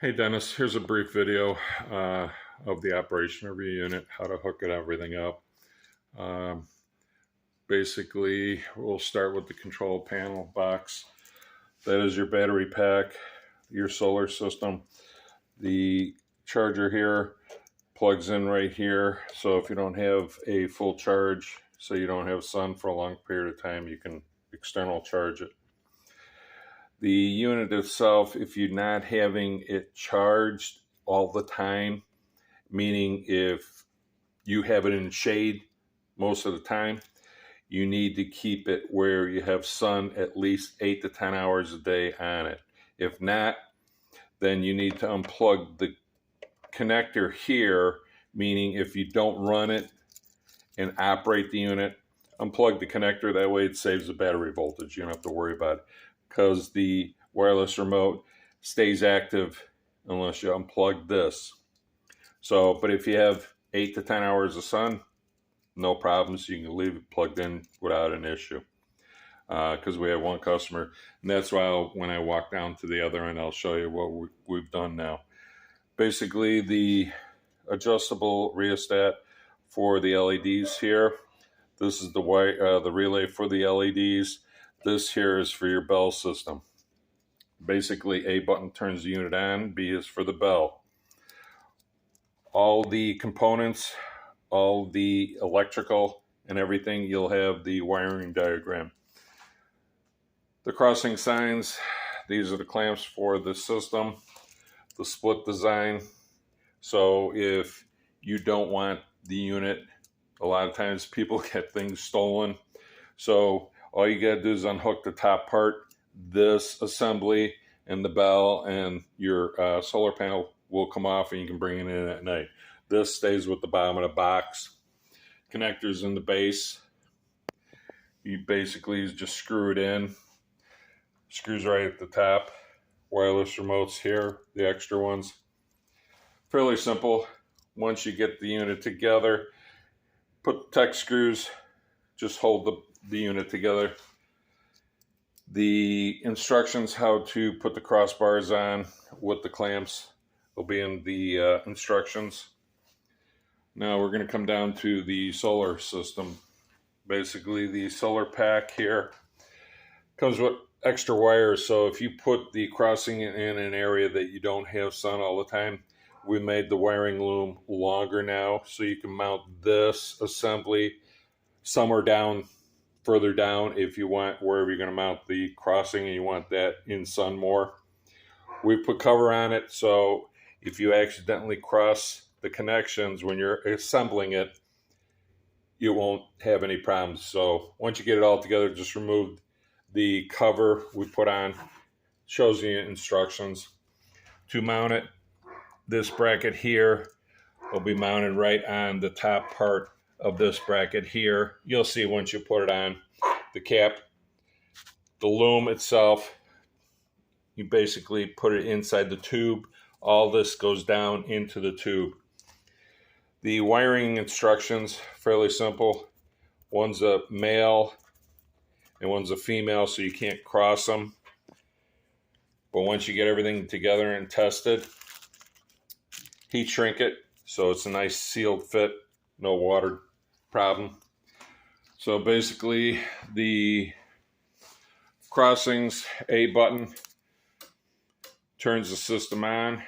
Hey Dennis, here's a brief video of the operation of your unit, how to hook it, everything up. Basically, we'll start with the control panel box. That is your battery pack, your solar system. The charger here plugs in right here, so if you don't have a full charge, so you don't have sun for a long period of time, you can external charge it. The unit itself, if you're not having it charged all the time, meaning if you have it in shade most of the time, you need to keep it where you have sun at least 8 to 10 hours a day on it. If not, then you need to unplug the connector here, meaning if you don't run it and operate the unit, unplug the connector. That way it saves the battery voltage. You don't have to worry about it, because the wireless remote stays active unless you unplug this. So, but if you have 8 to 10 hours of sun, no problems. You can leave it plugged in without an issue. Because we have one customer, and that's why when I walk down to the other end, I'll show you what we've done now. Basically, the adjustable rheostat for the LEDs here. This is the relay for the LEDs. This here is for your bell system. Basically, A button turns the unit on, B is for the bell. All the components, all the electrical and everything, you'll have the wiring diagram. The crossing signs, these are the clamps for the system. The split design. So if you don't want the unit, a lot of times people get things stolen. So all you got to do is unhook the top part. This assembly and the bell and your solar panel will come off, and you can bring it in at night. This stays with the bottom of the box. Connectors in the base. You basically just screw it in. Screws right at the top. Wireless remotes here, the extra ones. Fairly simple. Once you get the unit together, put Tech screws, just hold the unit together. The instructions how to put the crossbars on with the clamps will be in the instructions. Now we're going to come down to the solar system. Basically, the solar pack here comes with extra wires, so if you put the crossing in an area that you don't have sun all the time, we made the wiring loom longer now, so you can mount this assembly somewhere down, further down, if you want, wherever you're going to mount the crossing and you want that in sun more. We put cover on it, so if you accidentally cross the connections when you're assembling it, you won't have any problems. So once you get it all together, just remove the cover we put on. Shows you instructions. To mount it, this bracket here will be mounted right on the top part of this bracket here. You'll see once you put it on. The cap, the loom itself, you basically put it inside the tube. All this goes down into the tube. The wiring instructions, fairly simple. One's a male and one's a female, so you can't cross them. But once you get everything together and tested, heat shrink it so it's a nice sealed fit, no water problem. So basically, the crossings, A button turns the system on.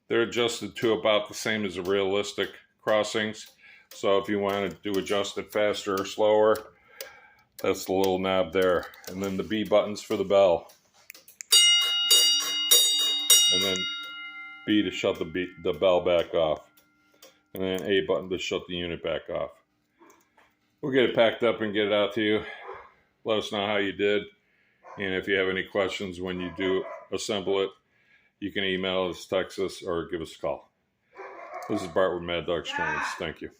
They're adjusted to about the same as the realistic crossings. So if you wanted to adjust it faster or slower, that's the little knob there. And then the B button's for the bell. And then B to shut the bell back off. And then A button to shut the unit back off. We'll get it packed up and get it out to you. Let us know how you did. And if you have any questions when you do assemble it, you can email us, text us, or give us a call. This is Bart with Mad Dog Strings. Thank you.